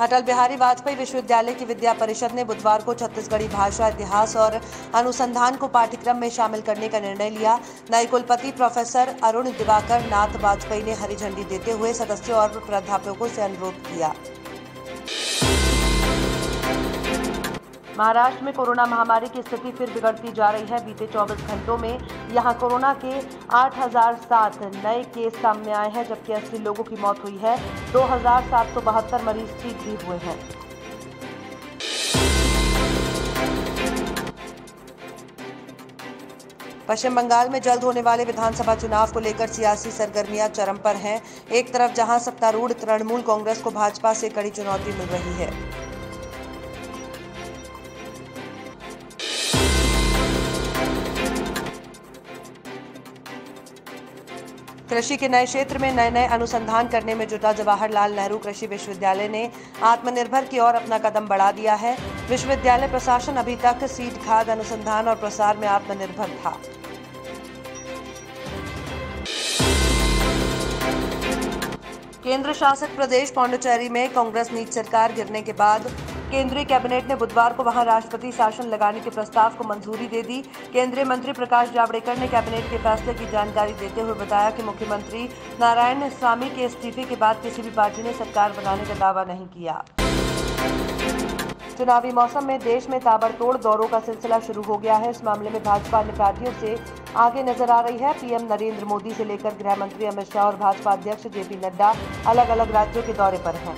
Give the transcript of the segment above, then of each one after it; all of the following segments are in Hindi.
अटल बिहारी वाजपेयी विश्वविद्यालय की विद्या परिषद ने बुधवार को छत्तीसगढ़ी भाषा, इतिहास और अनुसंधान को पाठ्यक्रम में शामिल करने का निर्णय लिया। नए कुलपति प्रोफेसर अरुण दिवाकर नाथ वाजपेयी ने हरी झंडी देते हुए सदस्यों और प्राध्यापकों से अनुरोध किया। महाराष्ट्र में कोरोना महामारी की स्थिति फिर बिगड़ती जा रही है। बीते 24 घंटों में यहां कोरोना के 8,007 नए केस सामने आए हैं, जबकि 80 लोगों की मौत हुई है। 2,772 मरीज ठीक भी हुए हैं। पश्चिम बंगाल में जल्द होने वाले विधानसभा चुनाव को लेकर सियासी सरगर्मियां चरम पर हैं। एक तरफ जहां सत्तारूढ़ तृणमूल कांग्रेस को भाजपा से कड़ी चुनौती मिल रही है। कृषि के नए क्षेत्र में नए अनुसंधान करने में जुटा जवाहरलाल नेहरू कृषि विश्वविद्यालय ने आत्मनिर्भर की ओर अपना कदम बढ़ा दिया है। विश्वविद्यालय प्रशासन अभी तक सीड खाद अनुसंधान और प्रसार में आत्मनिर्भर था। केंद्र शासित प्रदेश पौंडीचेरी में कांग्रेस नीच सरकार गिरने के बाद केंद्रीय कैबिनेट ने बुधवार को वहां राष्ट्रपति शासन लगाने के प्रस्ताव को मंजूरी दे दी। केंद्रीय मंत्री प्रकाश जावड़ेकर ने कैबिनेट के फैसले की जानकारी देते हुए बताया कि मुख्यमंत्री नारायणसामी के इस्तीफे के बाद किसी भी पार्टी ने सरकार बनाने का दावा नहीं किया। चुनावी मौसम में देश में ताबड़तोड़ दौरों का सिलसिला शुरू हो गया है। इस मामले में भाजपा अन्य पार्टियों से आगे नजर आ रही है। पीएम नरेंद्र मोदी से लेकर गृह मंत्री अमित शाह और भाजपा अध्यक्ष जेपी नड्डा अलग अलग राज्यों के दौरे पर हैं।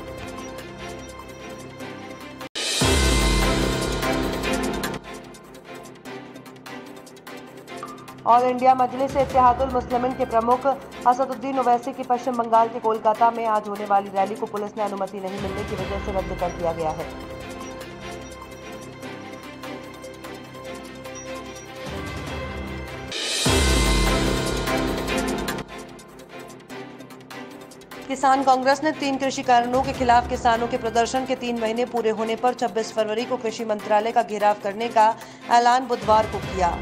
ऑल इंडिया मजलिस इत्तेहादुल मुस्लिमीन के प्रमुख असदुद्दीन ओवैसी की पश्चिम बंगाल के कोलकाता में आज होने वाली रैली को पुलिस ने अनुमति नहीं मिलने की वजह से रद्द कर दिया गया है। किसान कांग्रेस ने 3 कृषि कानूनों के खिलाफ किसानों के प्रदर्शन के 3 महीने पूरे होने पर 26 फरवरी को कृषि मंत्रालय का घेराव करने का ऐलान बुधवार को किया।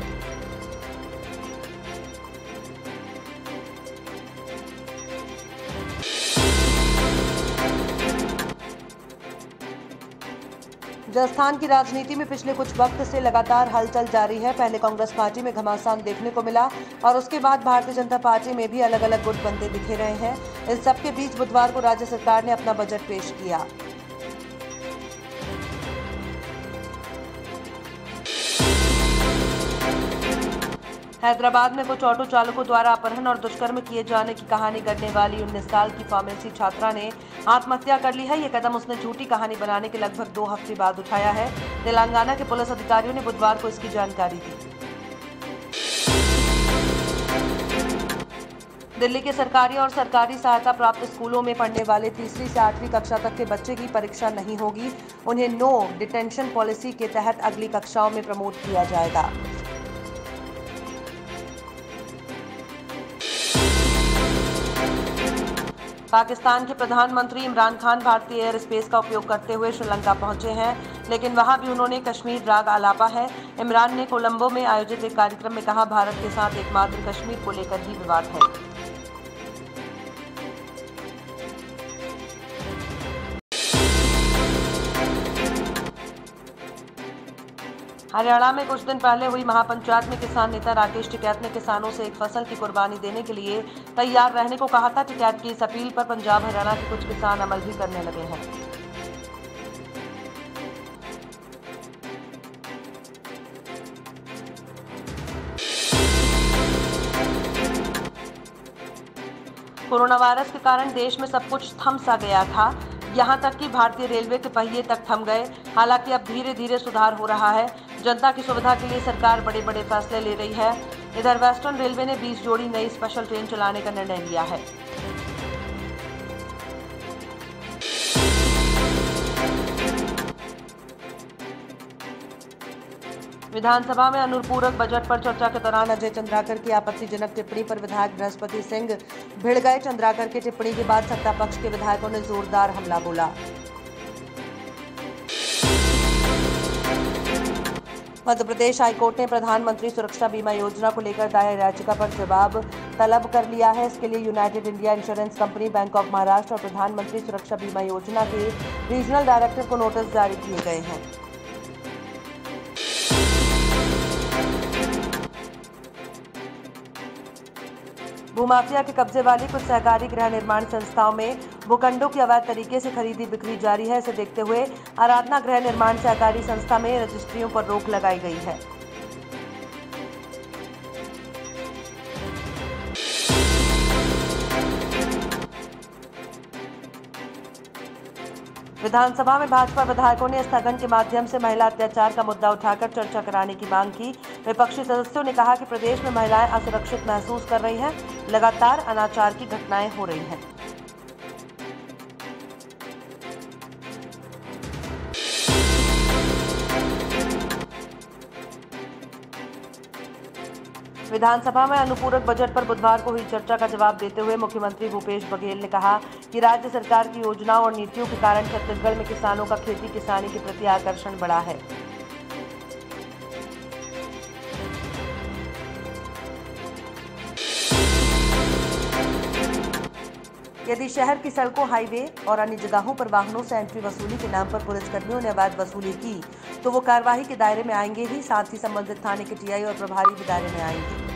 राजस्थान की राजनीति में पिछले कुछ वक्त से लगातार हलचल जारी है। पहले कांग्रेस पार्टी में घमासान देखने को मिला और उसके बाद भारतीय जनता पार्टी में भी अलग अलग गुट बनते दिखे रहे हैं। इन सबके बीच बुधवार को राज्य सरकार ने अपना बजट पेश किया। हैदराबाद में कुछ ऑटो चालकों द्वारा अपहरण और दुष्कर्म किए जाने की कहानी गढ़ने वाली 19 साल की फार्मेसी छात्रा ने आत्महत्या कर ली है। ये कदम उसने झूठी कहानी बनाने के लगभग 2 हफ्ते बाद उठाया है। तेलंगाना के पुलिस अधिकारियों ने बुधवार को इसकी जानकारी दी। दिल्ली के सरकारी और सरकारी सहायता प्राप्त स्कूलों में पढ़ने वाले 3वीं से 8वीं कक्षा तक के बच्चे की परीक्षा नहीं होगी। उन्हें नो डिटेंशन पॉलिसी के तहत अगली कक्षाओं में प्रमोट किया जाएगा। पाकिस्तान के प्रधानमंत्री इमरान खान भारतीय एयर स्पेस का उपयोग करते हुए श्रीलंका पहुंचे हैं, लेकिन वहां भी उन्होंने कश्मीर राग आलापा है। इमरान ने कोलंबो में आयोजित एक कार्यक्रम में कहा, भारत के साथ एकमात्र कश्मीर को लेकर ही विवाद है। हरियाणा में कुछ दिन पहले हुई महापंचायत में किसान नेता राकेश टिकैत ने किसानों से एक फसल की कुर्बानी देने के लिए तैयार रहने को कहा था। टिकैत की इस अपील पर पंजाब हरियाणा के कुछ किसान अमल भी करने लगे हैं। कोरोना वायरस के कारण देश में सब कुछ थम सा गया था। यहां तक कि भारतीय रेलवे के पहिए तक थम गए। हालांकि अब धीरे धीरे सुधार हो रहा है। जनता की सुविधा के लिए सरकार बड़े बड़े फैसले ले रही है। इधर वेस्टर्न रेलवे ने 20 जोड़ी नई स्पेशल ट्रेन चलाने का निर्णय लिया है। विधानसभा में अनुपूरक बजट पर चर्चा के दौरान अजय चंद्राकर की आपत्तिजनक टिप्पणी पर विधायक बृहस्पति सिंह भिड़ गए। चंद्राकर की टिप्पणी के बाद सत्ता पक्ष के विधायकों ने जोरदार हमला बोला। मध्य प्रदेश हाईकोर्ट ने प्रधानमंत्री सुरक्षा बीमा योजना को लेकर दायर याचिका पर जवाब तलब कर लिया है। इसके लिए United India insurance company, bank of Maharashtra और प्रधानमंत्री सुरक्षा बीमा योजना के रीजनल डायरेक्टर को नोटिस जारी किए गए हैं। भूमाफिया के कब्जे वाली कुछ सहकारी गृह निर्माण संस्थाओं में भूखंडों की अवैध तरीके से खरीदी बिक्री जारी है। इसे देखते हुए आराधना गृह निर्माण सहकारी संस्था में रजिस्ट्रियों पर रोक लगाई गई है। विधानसभा में भाजपा विधायकों ने स्थगन के माध्यम से महिला अत्याचार का मुद्दा उठाकर चर्चा कराने की मांग की। विपक्षी सदस्यों ने कहा कि प्रदेश में महिलाएं असुरक्षित महसूस कर रही हैं, लगातार अनाचार की घटनाएं हो रही हैं। विधानसभा में अनुपूरक बजट पर बुधवार को हुई चर्चा का जवाब देते हुए मुख्यमंत्री भूपेश बघेल ने कहा कि राज्य सरकार की योजनाओं और नीतियों के कारण छत्तीसगढ़ में किसानों का खेती किसानी के प्रति आकर्षण बढ़ा है। यदि शहर की सड़कों, हाईवे और अन्य जगहों पर वाहनों से एंट्री वसूली के नाम पर पुलिसकर्मियों ने अवैध वसूली की तो वो कार्रवाई के दायरे में आएंगे ही, साथ ही संबंधित थाने के टीआई और प्रभारी भी दायरे में आएंगे।